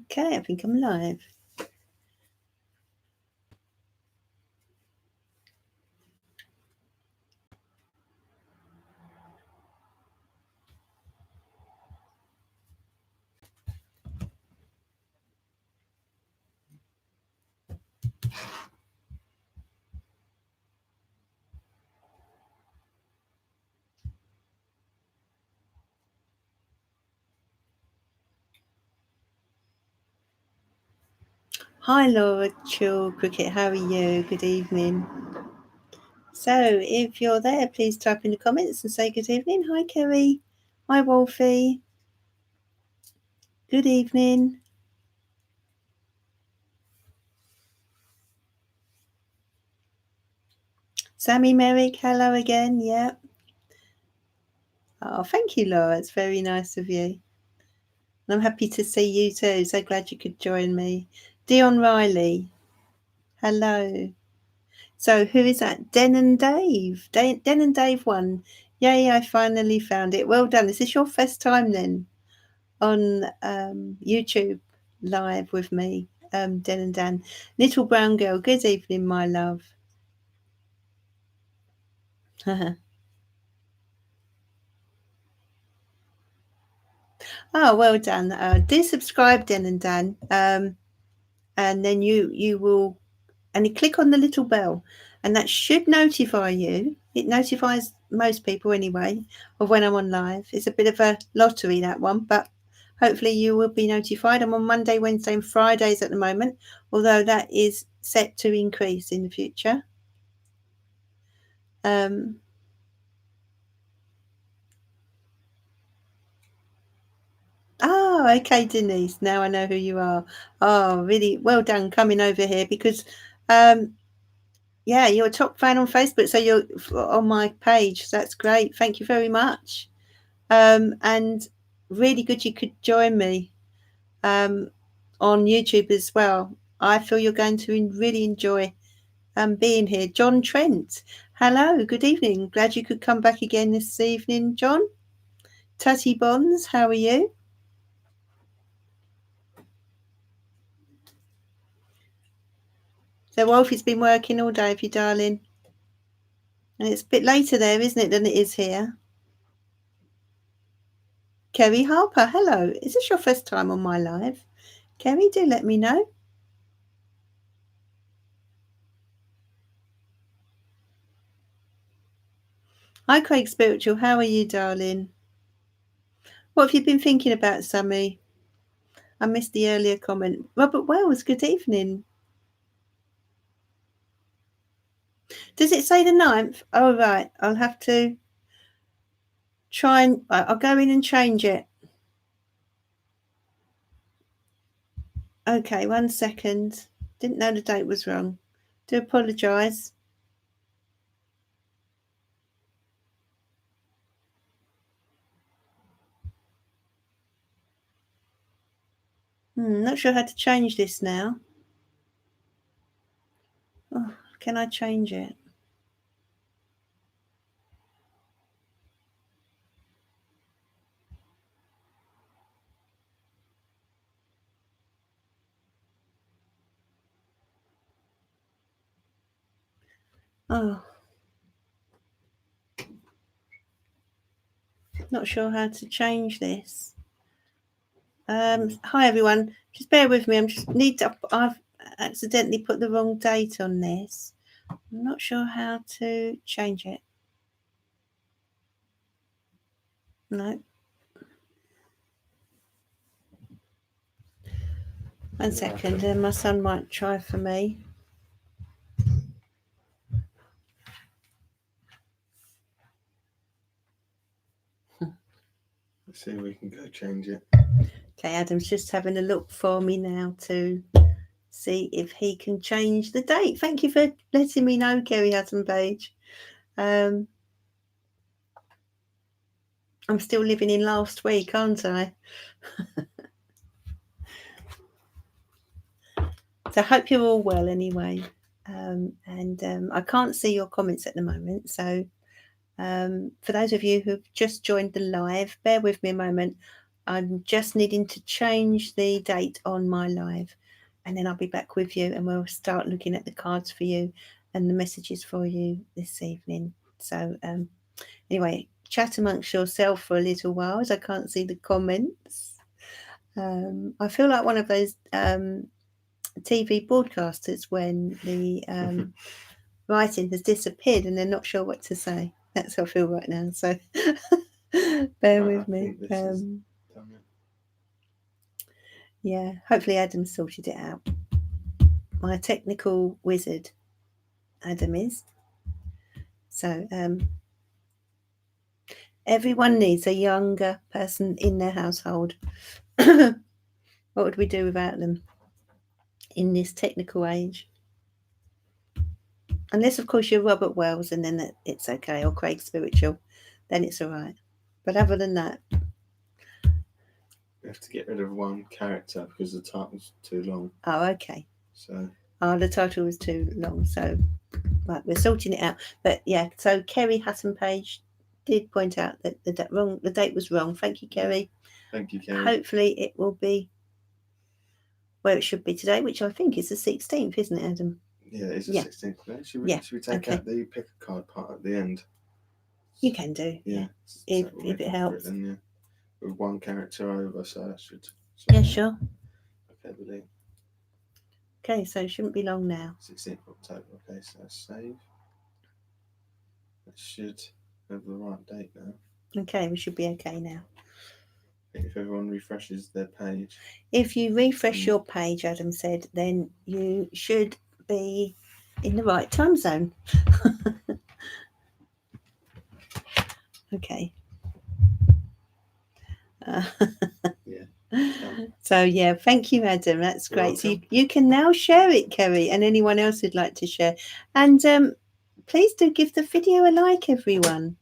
Okay, I think I'm live. Hi Laura Chill Cricket, how are you? Good evening. So if you're there, please type in the comments and say good evening. Hi Kerry. Hi Wolfie. Good evening. Sammy Merrick, hello again. Yeah. Oh, thank you, Laura. It's very nice of you. And I'm happy to see you too. So glad you could join me. Dion Riley, hello. So who is that? Den and Dave. Den and Dave won. Yay, I finally found it. Well done. Is this your first time then on YouTube live with me, Den and Dan? Little Brown Girl, good evening, my love. Oh, well done. Do subscribe, Den and Dan. And then you will, and you click on the little bell, and that should notify you. It notifies most people anyway of when I'm on live. It's a bit of a lottery, that one, but hopefully you will be notified. I'm on Monday, Wednesday and Fridays at the moment, although that is set to increase in the future. Oh, okay, Denise. Now I know who you are. Oh, really well done coming over here because yeah, you're a top fan on Facebook, so you're on my page. So that's great. Thank you very much. And really good you could join me on YouTube as well. I feel you're going to really enjoy being here. John Trent, hello, good evening. Glad you could come back again this evening, John. Tutty Bonds, how are you? So Wolfie's been working all day, if you darling. And it's a bit later there, isn't it, than it is here? Kerry Harper, hello. Is this your first time on my live? Kerry, do let me know. Hi, Craig Spiritual. How are you, darling? What have you been thinking about, Sammy? I missed the earlier comment. Robert Wells, good evening. Does it say the 9th? Oh, right. I'll have to try and... I'll go in and change it. Okay, 1 second. Didn't know the date was wrong. Do apologise. Not sure how to change this now. Oh, can I change it? Oh, not sure how to change this. Hi everyone. Just bear with me. I've accidentally put the wrong date on this. I'm not sure how to change it. No. 1 second, and my son might try for me. Let's see if we can go change it. Okay, Adam's just having a look for me now to see if he can change the date. Thank you for letting me know, Kerry Hutton Page. I'm still living in last week, aren't I? So I hope you're all well anyway. I can't see your comments at the moment. So for those of you who've just joined the live, bear with me a moment. I'm just needing to change the date on my live, and then I'll be back with you and we'll start looking at the cards for you and the messages for you this evening. So anyway, chat amongst yourself for a little while as I can't see the comments. I feel like one of those TV broadcasters when the writing has disappeared and they're not sure what to say. That's how I feel right now. So bear with me. Yeah, hopefully Adam sorted it out. My technical wizard, Adam is. So everyone needs a younger person in their household. What would we do without them in this technical age? Unless, of course, you're Robert Wells and then it's okay, or Craig Spiritual, then it's all right. But other than that... We have to get rid of one character because the title's too long. Oh, okay. So... the title was too long, so... Right, we're sorting it out. But yeah, so Kerry Hutton Page did point out that the date was wrong. Thank you, Kerry. Thank you, Kerry. Hopefully it will be where it should be today, which I think is the 16th, isn't it, Adam? Yeah, it's the 16th today. Should we take out the pick a card part at the end? You can do. Yeah. If it helps. Then, yeah. With one character over, so that should... Yeah, sure. Okay, brilliant. Okay, so it shouldn't be long now. 16th of October. Okay, so save. That should have the right date now. Okay, we should be okay now. If everyone refreshes their page. If you refresh your page, Adam said, then you should be in the right time zone. Okay. Yeah. So yeah, thank you, Adam. That's great. So you can now share it, Kerry, and anyone else who'd like to share. And please do give the video a like, everyone.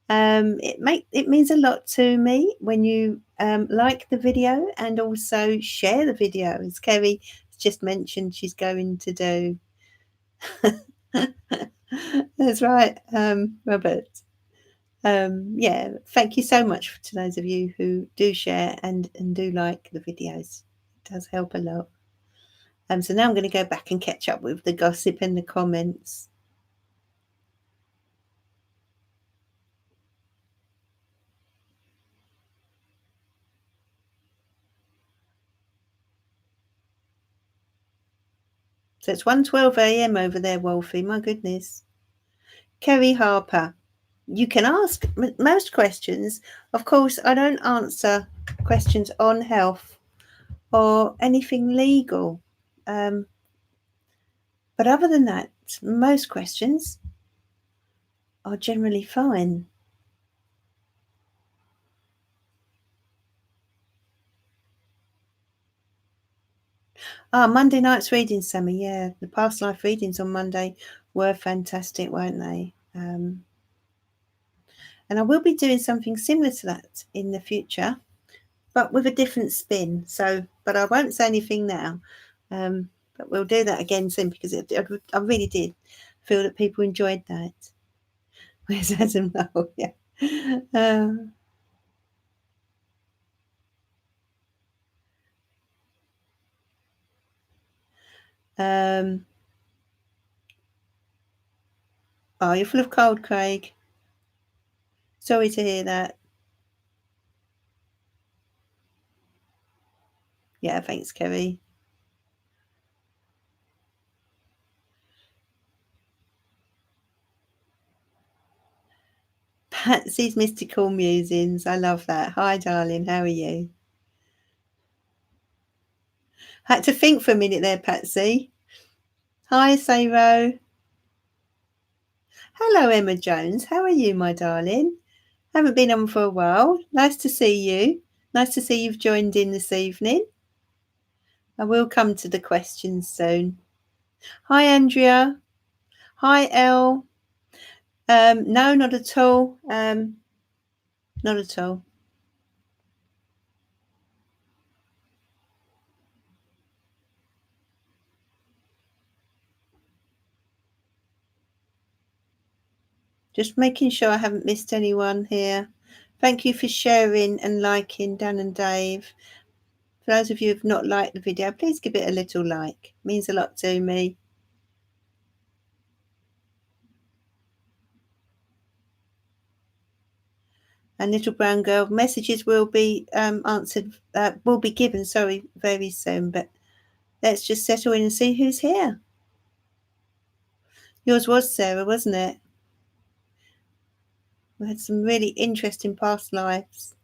It means a lot to me when you like the video and also share the video, as Kerry just mentioned she's going to do. That's right, Robert. Yeah, thank you so much to those of you who do share and do like the videos. It does help a lot. So now I'm going to go back and catch up with the gossip and the comments. So it's 1:12 a.m. over there, Wolfie. My goodness. Kerry Harper. You can ask most questions. Of course, I don't answer questions on health or anything legal. But other than that, most questions are generally fine. Monday night's readings, Sammy. Yeah, the past life readings on Monday were fantastic, weren't they? And I will be doing something similar to that in the future, but with a different spin. So, but I won't say anything now. But we'll do that again soon because I really did feel that people enjoyed that. Where's Adam? Oh, yeah. Oh, you're full of cold, Craig. Sorry to hear that. Yeah, thanks, Kerry. Patsy's Mystical Musings. I love that. Hi, darling. How are you? Had to think for a minute there, Patsy. Hi, Sayro. Hello, Emma Jones. How are you, my darling? Haven't been on for a while. Nice to see you. Nice to see you've joined in this evening. I will come to the questions soon. Hi, Andrea. Hi, Elle. No, not at all. Not at all. Just making sure I haven't missed anyone here. Thank you for sharing and liking, Dan and Dave. For those of you who have not liked the video, please give it a little like. It means a lot to me. And little brown girl, messages will be given, very soon. But let's just settle in and see who's here. Yours was Sarah, wasn't it? We had some really interesting past lives.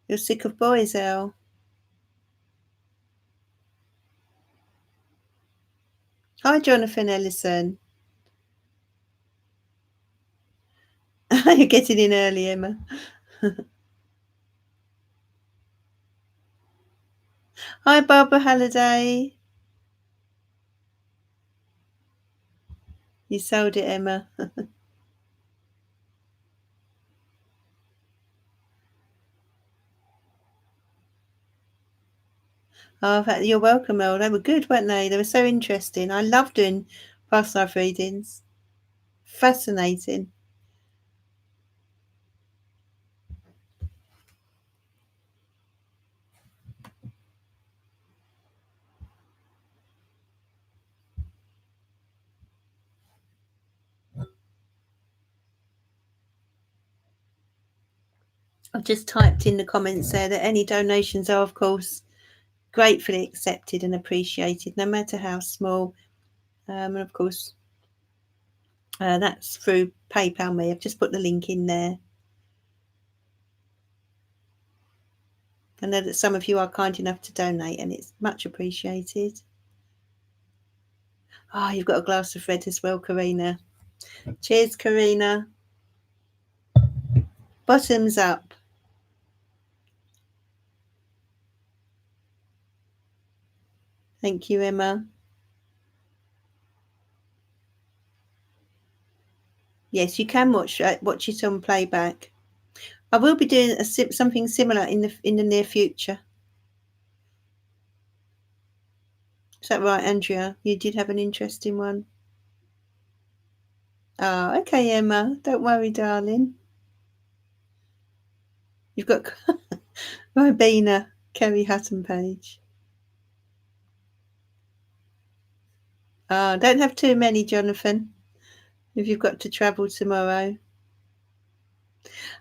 You're sick of boys, Elle. Hi, Jonathan Ellison. You're getting in early, Emma. Hi, Barbara Halliday. You sold it, Emma. Oh, you're welcome, Elle. They were good, weren't they? They were so interesting. I love doing past life readings. Fascinating. I've just typed in the comments there that any donations are, of course, gratefully accepted and appreciated, no matter how small. And of course, that's through PayPal Me. I've just put the link in there. I know that some of you are kind enough to donate, and it's much appreciated. Oh, you've got a glass of red as well, Karina. Cheers, Karina. Bottoms up. Thank you, Emma. Yes, you can watch it on playback. I will be doing something similar in the near future. Is that right, Andrea? You did have an interesting one. Oh, okay, Emma. Don't worry, darling. You've got Ribena, Kerry Hutton page. Don't have too many, Jonathan, if you've got to travel tomorrow.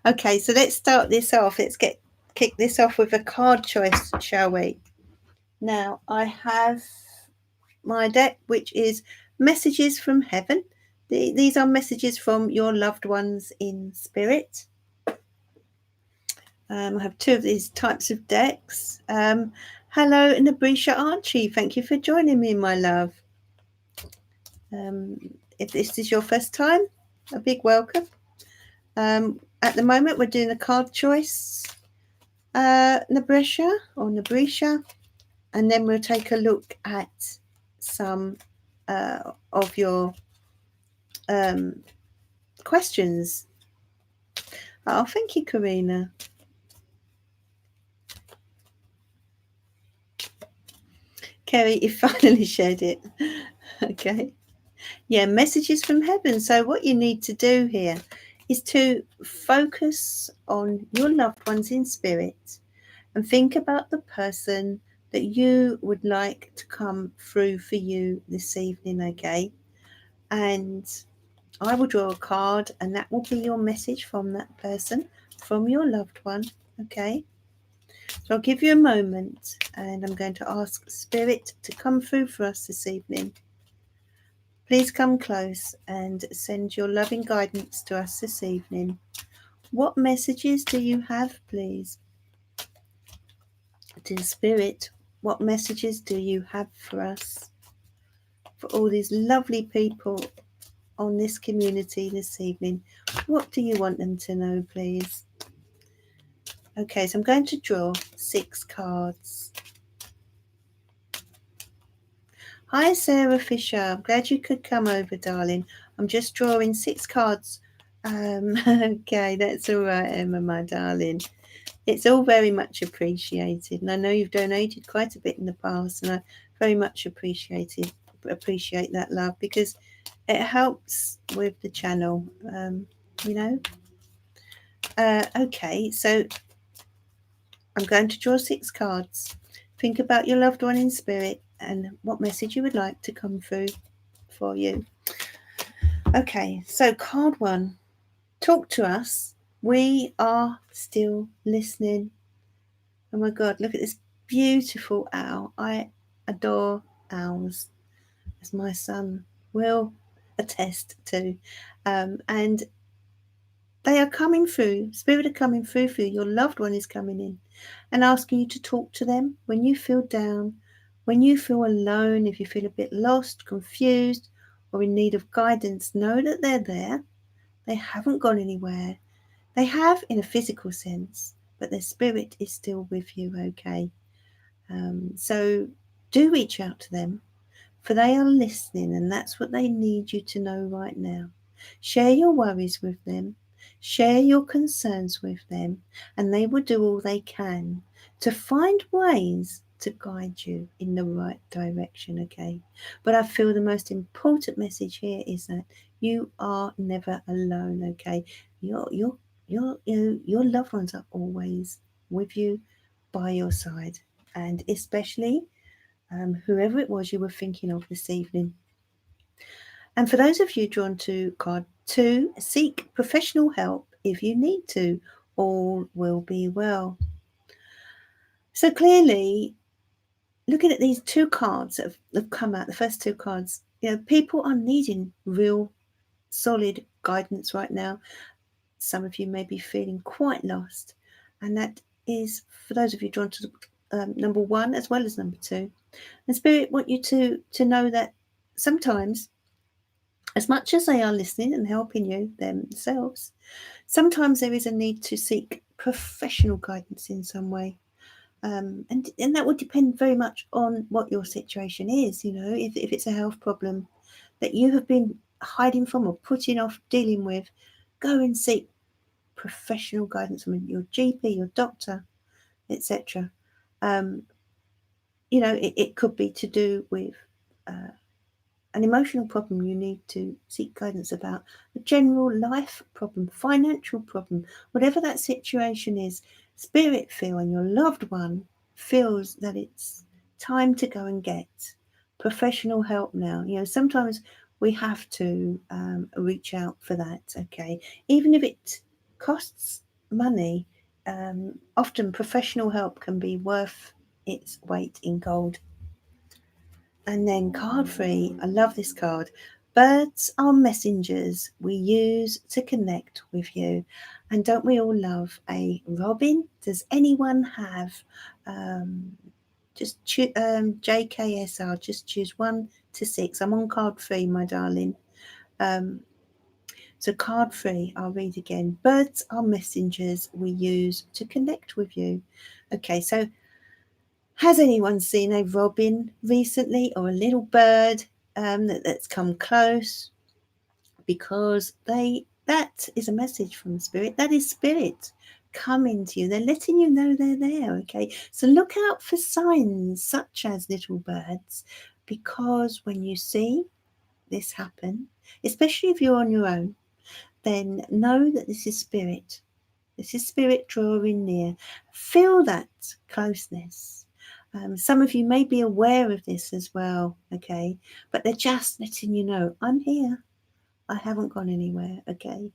Okay, so let's start this off. Let's kick this off with a card choice, shall we? Now, I have my deck, which is Messages from Heaven. These are messages from your loved ones in spirit. I have two of these types of decks. Hello, Nabrisha Archie. Thank you for joining me, my love. If this is your first time, a big welcome. At the moment, we're doing a card choice, Nabrisha, and then we'll take a look at some of your questions. Oh, thank you, Karina. Kerry, you finally shared it. Okay. Yeah, messages from heaven. So what you need to do here is to focus on your loved ones in spirit and think about the person that you would like to come through for you this evening, okay? And I will draw a card, and that will be your message from that person, from your loved one, okay? So I'll give you a moment, and I'm going to ask Spirit to come through for us this evening. Please come close and send your loving guidance to us this evening. What messages do you have, please? Dear Spirit, what messages do you have for us? For all these lovely people on this community this evening, what do you want them to know, please? Okay, so I'm going to draw 6 cards. Hi, Sarah Fisher. I'm glad you could come over, darling. I'm just drawing 6 cards. Okay, that's all right, Emma, my darling. It's all very much appreciated, and I know you've donated quite a bit in the past, and I Very much appreciate that, love, because it helps with the channel, you know. Okay, so I'm going to draw 6 cards. Think about your loved one in spirit and what message you would like to come through for you. Okay, so card 1. Talk to us. We are still listening. Oh my God, look at this beautiful owl. I adore owls, as my son will attest to. And they are coming through. Spirit are coming through for you. Your loved one is coming in and asking you to talk to them when you feel down, when you feel alone, if you feel a bit lost, confused, or in need of guidance. Know that they're there. They haven't gone anywhere. They have in a physical sense, but their spirit is still with you, okay? So do reach out to them, for they are listening, and that's what they need you to know right now. Share your worries with them, share your concerns with them, and they will do all they can to find ways to guide you in the right direction, okay? But I feel the most important message here is that you are never alone, okay? Your loved ones are always with you, by your side, and especially whoever it was you were thinking of this evening. And for those of you drawn to card 2, seek professional help if you need to. All will be well. So clearly, looking at these 2 cards that have come out, the first 2 cards, people are needing real solid guidance right now. Some of you may be feeling quite lost, and that is for those of you drawn to number 1 as well as number 2. And Spirit want you to know that sometimes, as much as they are listening and helping you themselves, sometimes there is a need to seek professional guidance in some way. And that would depend very much on what your situation is. If it's a health problem that you have been hiding from or putting off dealing with, go and seek professional guidance from your GP, your doctor, etc. It could be to do with an emotional problem you need to seek guidance about, a general life problem, financial problem, whatever that situation is. Spirit feel and your loved one feels that it's time to go and get professional help now. Sometimes we have to reach out for that, okay? Even if it costs money, often professional help can be worth its weight in gold. And then card 3, I love this card. Birds are messengers we use to connect with you. And don't we all love a robin? Does anyone have JKSR? Just choose 1 to 6. I'm on card 3, my darling. So card 3, I'll read again. Birds are messengers we use to connect with you. Okay, so has anyone seen a robin recently, or a little bird that's come close? Because that is a message from Spirit. That is Spirit coming to you. They're letting you know they're there, okay? So look out for signs such as little birds, because when you see this happen, especially if you're on your own, then know that this is Spirit. This is Spirit drawing near. Feel that closeness. Some of you may be aware of this as well, okay? But they're just letting you know, I'm here. I haven't gone anywhere, okay?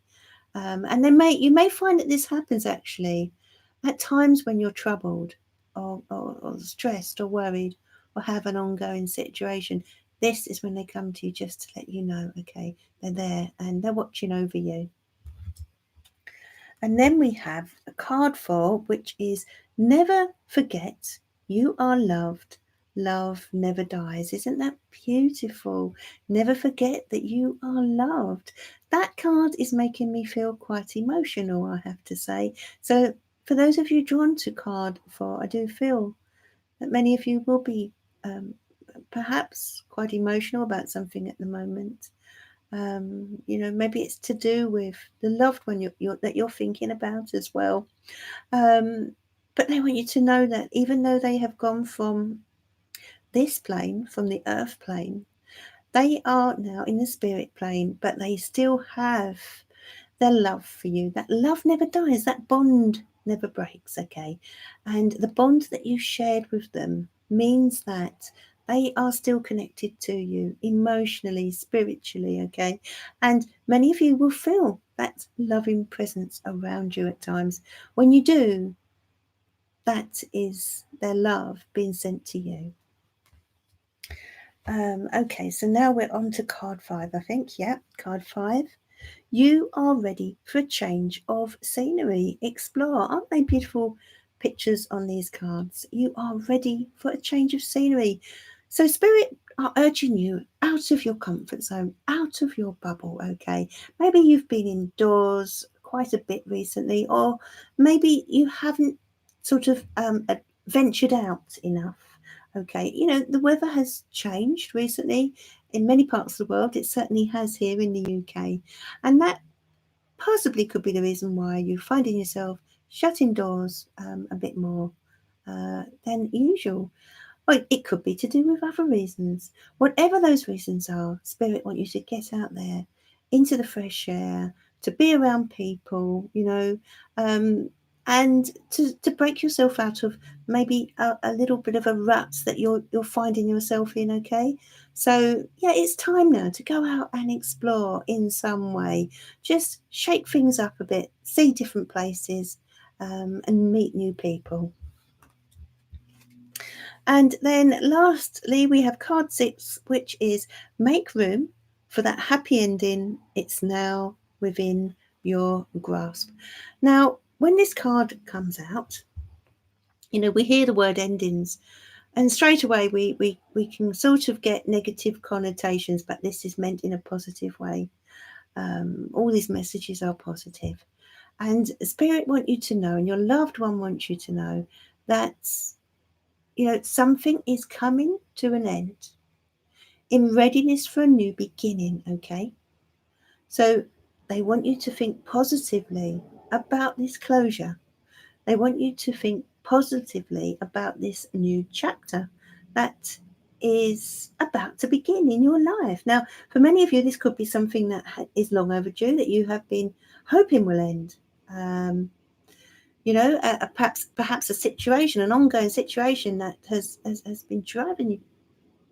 And you may find that this happens actually at times when you're troubled or stressed or worried or have an ongoing situation. This is when they come to you just to let you know, okay, they're there and they're watching over you. And then we have a card 4, which is never forget you are loved. Love never dies. Isn't that beautiful? Never forget that you are loved. That card is making me feel quite emotional, I have to say. So for those of you drawn to card 4, I do feel that many of you will be perhaps quite emotional about something at the moment. Maybe it's to do with the loved one that you're thinking about as well. But they want you to know that even though they have gone from this plane, from the earth plane. They are now in the spirit plane, but they still have their love for you. That love never dies. That bond never breaks, okay? And the bond that you shared with them means that they are still connected to you emotionally, spiritually, okay? And many of you will feel that loving presence around you at times. When you do, that is their love being sent to you. Okay, so now we're on to card 5, I think. Yeah, card 5. You are ready for a change of scenery. Explore. Aren't they beautiful pictures on these cards? You are ready for a change of scenery. So Spirit are urging you out of your comfort zone, out of your bubble, okay? Maybe you've been indoors quite a bit recently, or maybe you haven't sort of ventured out enough. Okay, you know, the weather has changed recently in many parts of the world. It certainly has here in the UK. And that possibly could be the reason why you're finding yourself shut indoors a bit more than usual. Well, it could be to do with other reasons. Whatever those reasons are, Spirit want you to get out there into the fresh air, to be around people, you know, and to break yourself out of maybe a little bit of a rut that you're finding yourself in, okay? So, yeah, it's time now to go out and explore in some way. Just shake things up a bit, see different places, and meet new people. And then lastly, we have card 6, which is make room for that happy ending. It's now within your grasp. Now, when this card comes out, you know, we hear the word endings, and straight away we can sort of get negative connotations, but this is meant in a positive way. All these messages are positive. And Spirit want you to know, and your loved one wants you to know, that you know, something is coming to an end in readiness for a new beginning, okay? So they want you to think positively about this closure. They want you to think positively about this new chapter that is about to begin in your life. Now, for many of you, this could be something that is long overdue, that you have been hoping will end. You know, perhaps a situation, an ongoing situation that has been driving you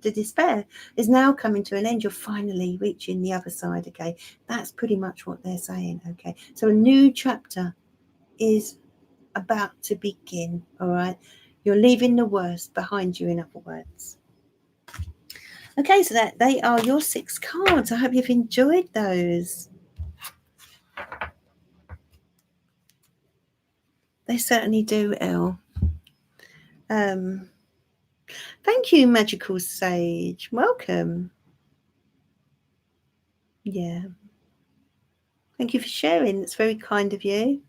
to despair is now coming to an end. You're finally reaching the other side, okay? That's pretty much what they're saying, okay? So a new chapter is about to begin, all right? You're leaving the worst behind you, in other words. Okay, so that they are your 6 cards. I hope you've enjoyed those. They certainly do, Elle. Thank you, Magical Sage. Welcome. Yeah. Thank you for sharing. It's very kind of you.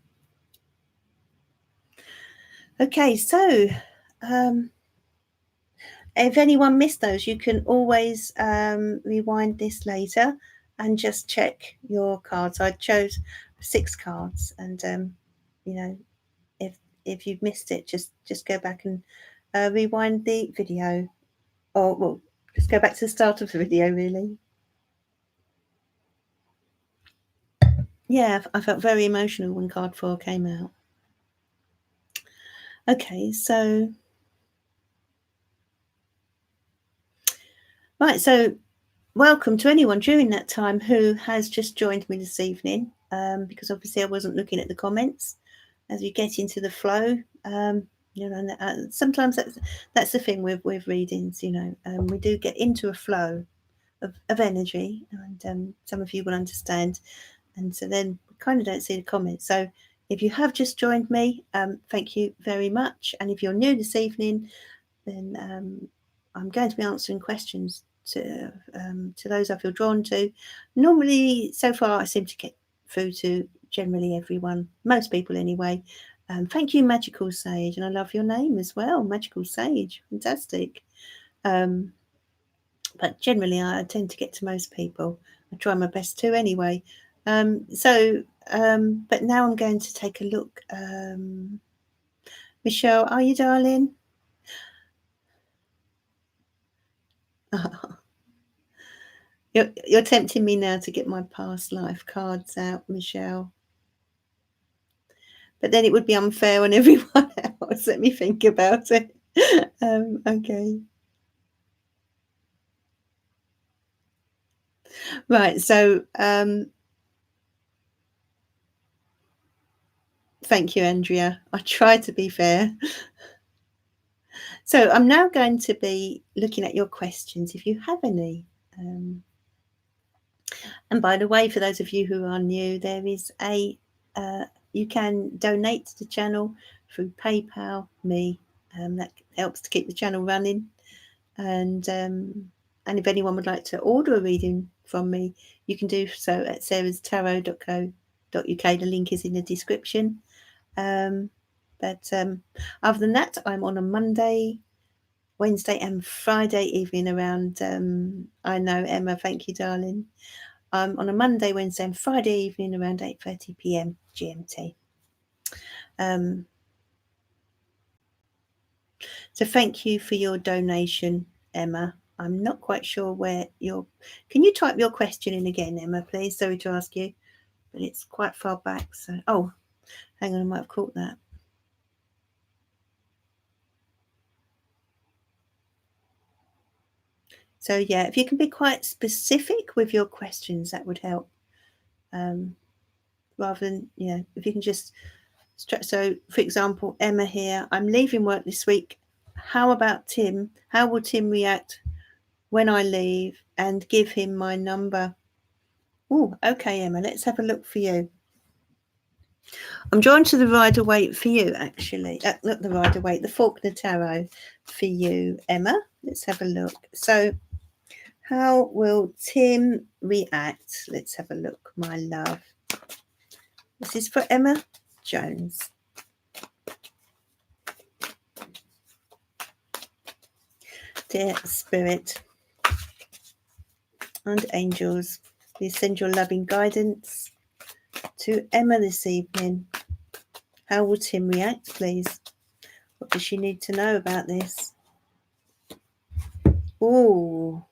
Okay, so if anyone missed those, you can always rewind this later and just check your cards. I chose 6 cards, and you know, if you've missed it, just go back and rewind the video, or well, just go back to the start of the video, really. Yeah, I felt very emotional when card 4 came out. Okay, so right, so welcome to anyone during that time who has just joined me this evening, because obviously I wasn't looking at the comments. As you get into the flow, you know, sometimes that's the thing with readings, you know, we do get into a flow of energy, and some of you will understand, and so then we kind of don't see the comments. So if you have just joined me, thank you very much, and if you're new this evening, then I'm going to be answering questions to those I feel drawn to. Normally, so far, I seem to get through to generally everyone, most people anyway. Thank you, Magical Sage, and I love your name as well, Magical Sage. Fantastic. But generally, I tend to get to most people. I try my best to anyway. But now I'm going to take a look. Michelle, are you, darling? You're tempting me now to get my past life cards out, Michelle. But then it would be unfair on everyone else. Let me think about it. Okay. Right. So thank you, Andrea. I tried to be fair. So I'm now going to be looking at your questions, if you have any. And by the way, for those of you who are new, there is you can donate to the channel through PayPal, me. That helps to keep the channel running. And if anyone would like to order a reading from me, you can do so at sarahstarot.co.uk. The link is in the description. But other than that, I'm on a Monday, Wednesday and Friday evening around, I know, Emma, thank you, darling. On a Monday, Wednesday and Friday evening around 8:30 p.m. GMT. So thank you for your donation, Emma. I'm not quite sure where can you type your question in again, Emma, please? Sorry to ask you, but it's quite far back. So, oh, hang on, I might have caught that. So yeah, if you can be quite specific with your questions, that would help. Rather than, if you can just, so for example, Emma here, I'm leaving work this week. How about Tim? How will Tim react when I leave, and give him my number? Oh, okay, Emma, let's have a look for you. I'm drawn to the Rider-Waite for you, actually. Not the Rider-Waite, the Faulkner Tarot for you, Emma. Let's have a look. So how will Tim react? Let's have a look, my love. This is for Emma Jones. Dear Spirit and angels, please send your loving guidance to Emma this evening. How will Tim react, please? What does she need to know about this? Oh,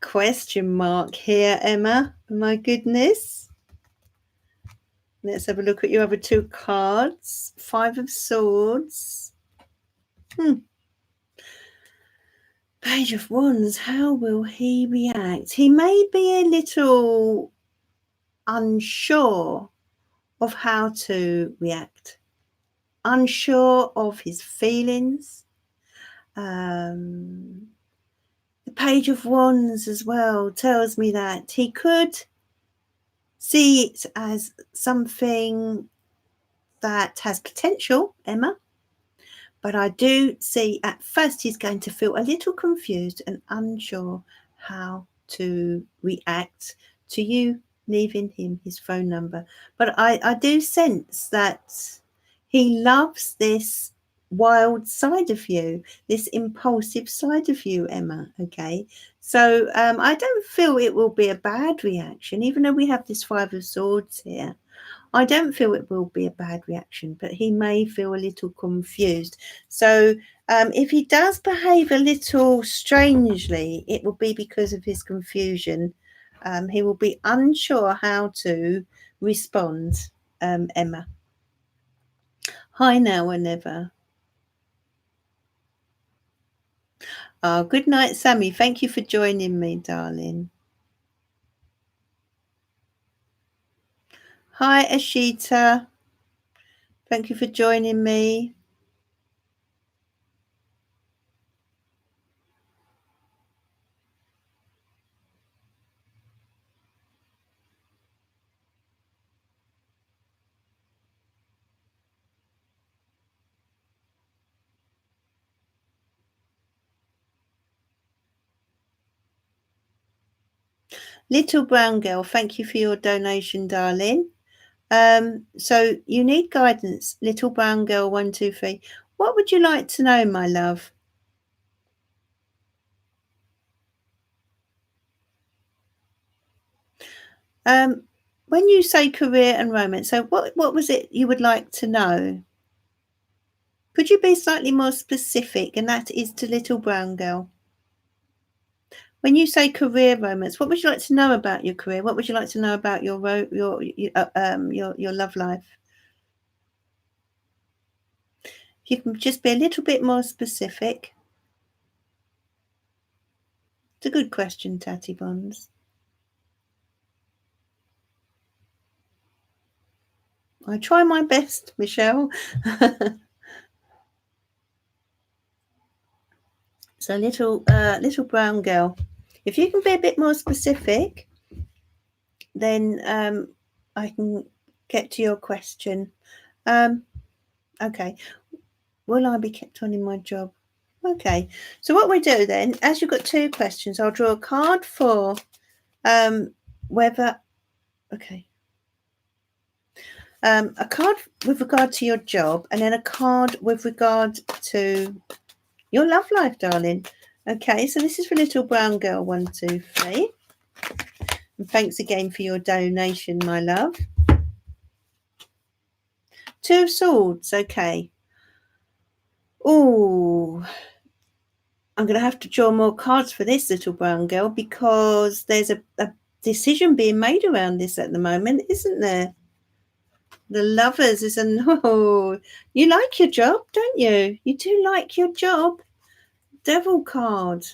question mark here, Emma. My goodness. Let's have a look at your other two cards. 5 of Swords. Page of Wands. How will he react? He may be a little unsure of how to react. Unsure of his feelings. The Page of Wands as well tells me that he could see it as something that has potential, Emma. But I do see at first he's going to feel a little confused and unsure how to react to you leaving him his phone number. But I do sense that he loves this wild side of you, this impulsive side of you, Emma. Okay. So I don't feel it will be a bad reaction, even though we have this 5 of Swords here. I don't feel it will be a bad reaction, but he may feel a little confused. So if he does behave a little strangely, it will be because of his confusion. He will be unsure how to respond, Emma. Hi now or never. Oh, good night, Sammy. Thank you for joining me, darling. Hi, Ashita. Thank you for joining me. Little Brown Girl, thank you for your donation, darling. So you need guidance, Little Brown Girl 123. What would you like to know, my love? When you say career and romance, so what was it you would like to know? Could you be slightly more specific? And that is to Little Brown Girl. When you say career romance, what would you like to know about your career? What would you like to know about your love life? If you can just be a little bit more specific. It's a good question, Tatty Bonds. I try my best, Michelle. So little brown girl, if you can be a bit more specific, then I can get to your question. Okay. Will I be kept on in my job? Okay. So what we do then, as you've got two questions, I'll draw a card for whether. Okay. A card with regard to your job, and then a card with regard to your love life, darling. Okay, so this is for little brown girl 1, 2, 3. And thanks again for your donation, my love. 2 of Swords. Okay. Oh, I'm going to have to draw more cards for this little brown girl because there's a decision being made around this at the moment, isn't there? The Lovers is you like your job, don't you? You do like your job. Devil card.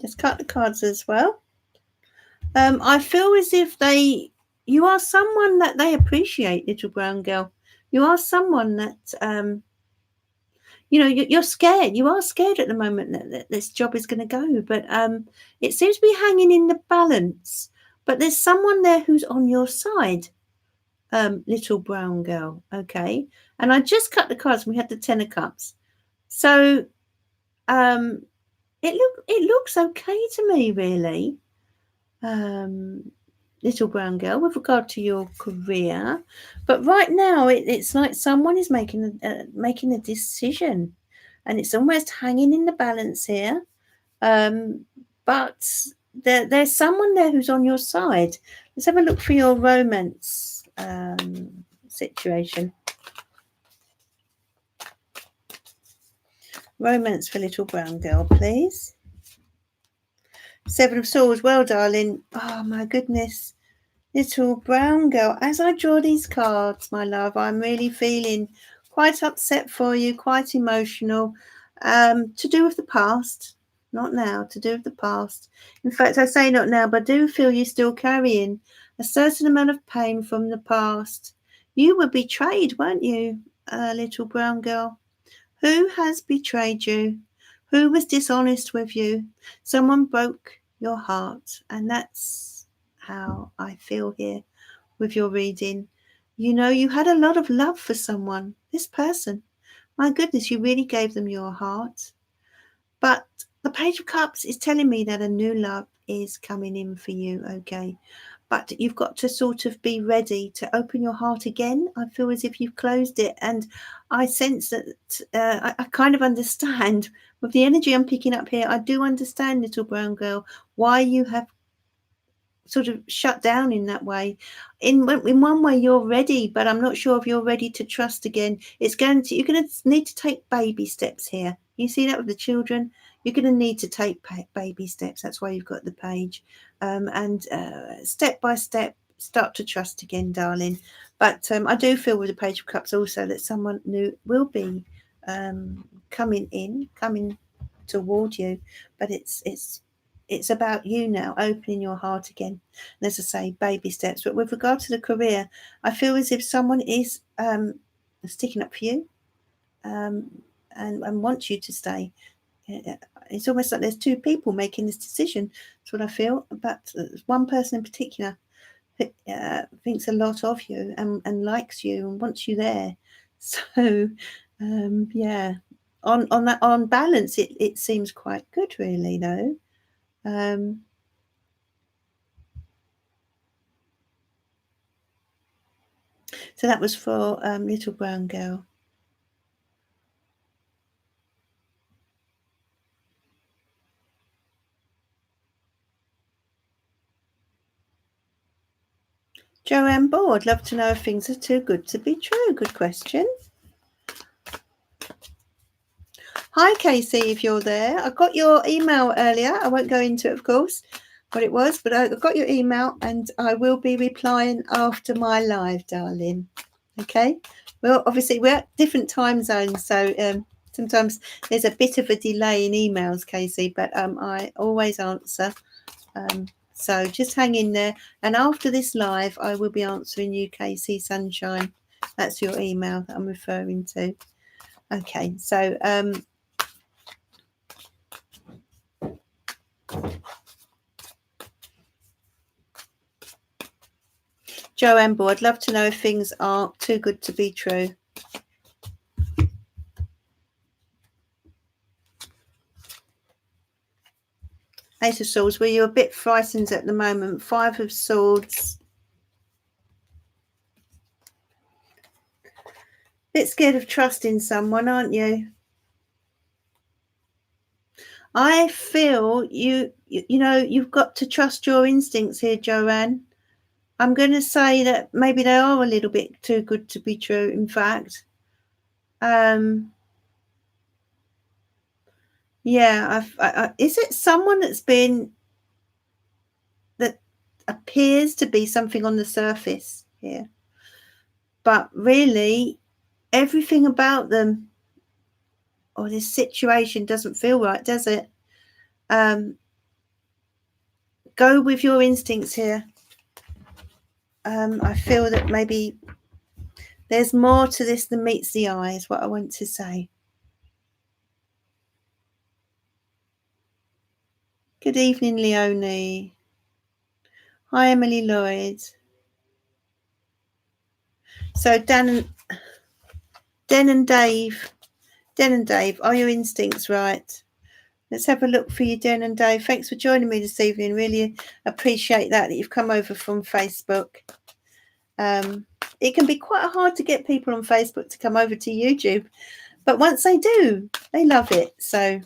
Let's cut the cards as well. I feel as if you are someone that they appreciate, little brown girl. You are someone that you're scared. You are scared at the moment that this job is going to go, but it seems to be hanging in the balance. But there's someone there who's on your side, little brown girl. Okay, and I just cut the cards. And we had the 10 of Cups, so it looks okay to me, really. Little brown girl, with regard to your career, but right now it's like someone is making a decision, and it's almost hanging in the balance here. But there's someone there who's on your side. Let's have a look for your romance situation. Romance for little brown girl, please. 7 of Swords. Well, darling. Oh my goodness. Little brown girl, as I draw these cards, my love, I'm really feeling quite upset for you, quite emotional, to do with the past, not now, to do with the past. In fact, I say not now, but I do feel you're still carrying a certain amount of pain from the past. You were betrayed, weren't you, little brown girl? Who has betrayed you? Who was dishonest with you? Someone broke your heart, and that's how I feel here with your reading. You had a lot of love for someone, this person. My goodness, you really gave them your heart. But the Page of Cups is telling me that a new love is coming in for you, okay? But you've got to sort of be ready to open your heart again. I feel as if you've closed it, and I sense that I kind of understand with the energy I'm picking up here. I do understand, little brown girl, why you have sort of shut down in that way. In one way you're ready, but I'm not sure if you're ready to trust again. You're going to need to take baby steps here. You see that with the children? You're going to need to take baby steps. That's why you've got the page. And step by step, start to trust again, darling. But I do feel with the Page of Cups also that someone new will be coming toward you. But it's about you now opening your heart again. And as I say, baby steps. But with regard to the career, I feel as if someone is sticking up for you and wants you to stay. It's almost like there's 2 people making this decision. That's what I feel. But one person in particular thinks a lot of you and likes you and wants you there. So, yeah. On balance, it seems quite good, really, though. So that was for little brown girl. Joanne Board, love to know if things are too good to be true. Good question. Hi, Casey, if you're there. I got your email earlier. I won't go into it, of course, what it was, but I got your email and I will be replying after my live, darling. Okay? Well, obviously, we're at different time zones, so sometimes there's a bit of a delay in emails, Casey, but I always answer. So just hang in there. And after this live, I will be answering you, Casey Sunshine. That's your email that I'm referring to. Okay, so Joanne Board, I'd love to know if things are too good to be true. Ace of Swords, were you a bit frightened at the moment? Five of Swords. Bit scared of trusting someone, aren't you? I feel you know, you've got to trust your instincts here, Joanne. I'm going to say that maybe they are a little bit too good to be true, in fact. Yeah, is it someone that's been, that appears to be something on the surface here? But really, everything about them or this situation doesn't feel right, does it? Go with your instincts here. I feel that maybe there's more to this than meets the eye, is what I want to say. Good evening, Leonie. Hi, Emily Lloyd. So Dan and Dave. Den and Dave, are your instincts right? Let's have a look for you, Den and Dave. Thanks for joining me this evening. Really appreciate that you've come over from Facebook. It can be quite hard to get people on Facebook to come over to YouTube, but once they do, they love it. So,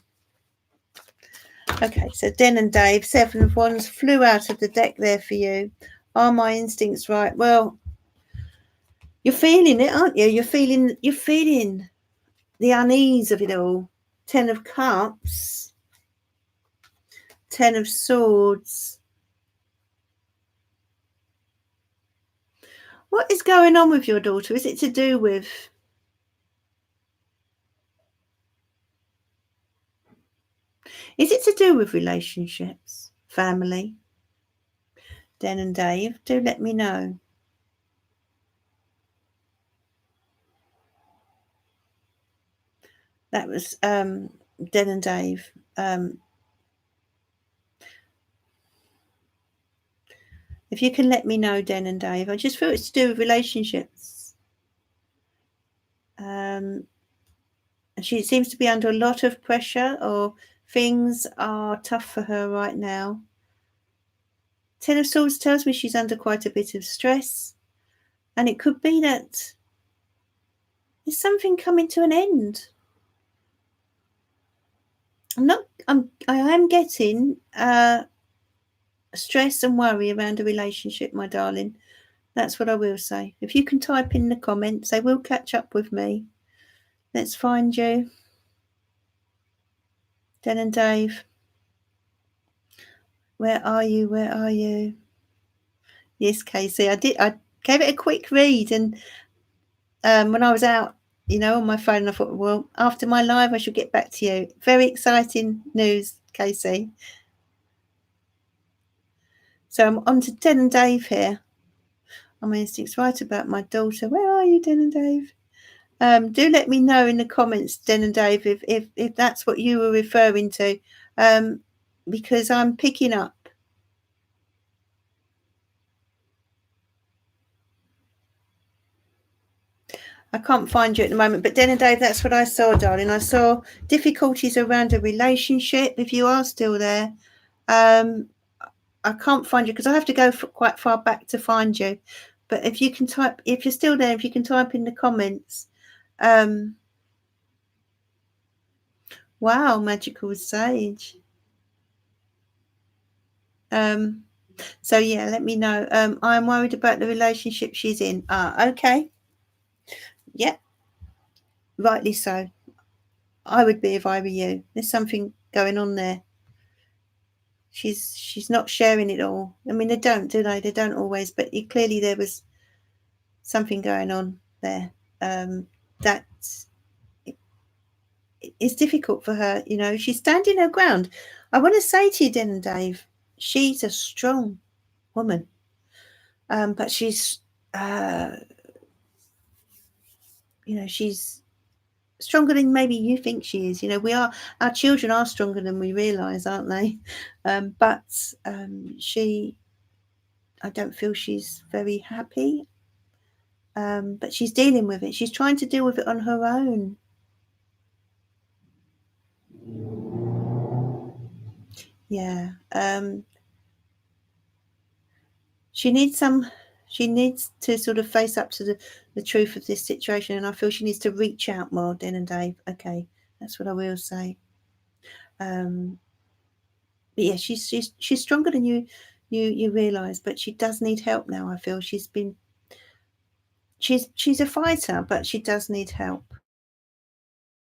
okay, so Den and Dave, Seven of Wands flew out of the deck there for you. Are my instincts right? Well, you're feeling it, aren't you? You're feeling the unease of it all. 10 of Cups, 10 of Swords. What is going on with your daughter? Is it to do with relationships, family? Den and Dave, do let me know. That was Den and Dave. If you can let me know, Den and Dave. I just feel it's to do with relationships. She seems to be under a lot of pressure, or things are tough for her right now. 10 of Swords tells me she's under quite a bit of stress. And it could be that there's something coming to an end. I am getting stress and worry around a relationship, my darling. That's what I will say. If you can type in the comments, they will catch up with me. Let's find you. Den and Dave. Where are you? Where are you? Yes, Casey. I gave it a quick read, and when I was out, on my phone, I thought, well, after my live, I should get back to you. Very exciting news, Casey. So I'm on to Den and Dave here. My instincts right about my daughter. Where are you, Den and Dave? Do let me know in the comments, Den and Dave, if that's what you were referring to, because I'm picking up. I can't find you at the moment, but Den and Dave, that's what I saw, darling. I saw difficulties around a relationship. If you are still there, I can't find you because I have to go quite far back to find you. But if you can type, if you're still there, if you can type in the comments. Wow, Magical Sage. So yeah, let me know. I'm worried about the relationship she's in. Okay. Yep. Rightly so. I would be if I were you. There's something going on there. She's not sharing it all. I mean, they don't, do they? They don't always, but clearly there was something going on there. That it's difficult for her, you know. She's standing her ground. I want to say to you, Den and Dave, she's a strong woman, but she's, you know, she's stronger than maybe you think she is. You know, our children are stronger than we realise, aren't they? But I don't feel she's very happy. But she's dealing with it. She's trying to deal with it on her own. Yeah. She needs to sort of face up to the truth of this situation, and I feel she needs to reach out more, Den and Dave. Okay, that's what I will say. But yeah, she's stronger than you realise, but she does need help now. I feel she's a fighter, but she does need help.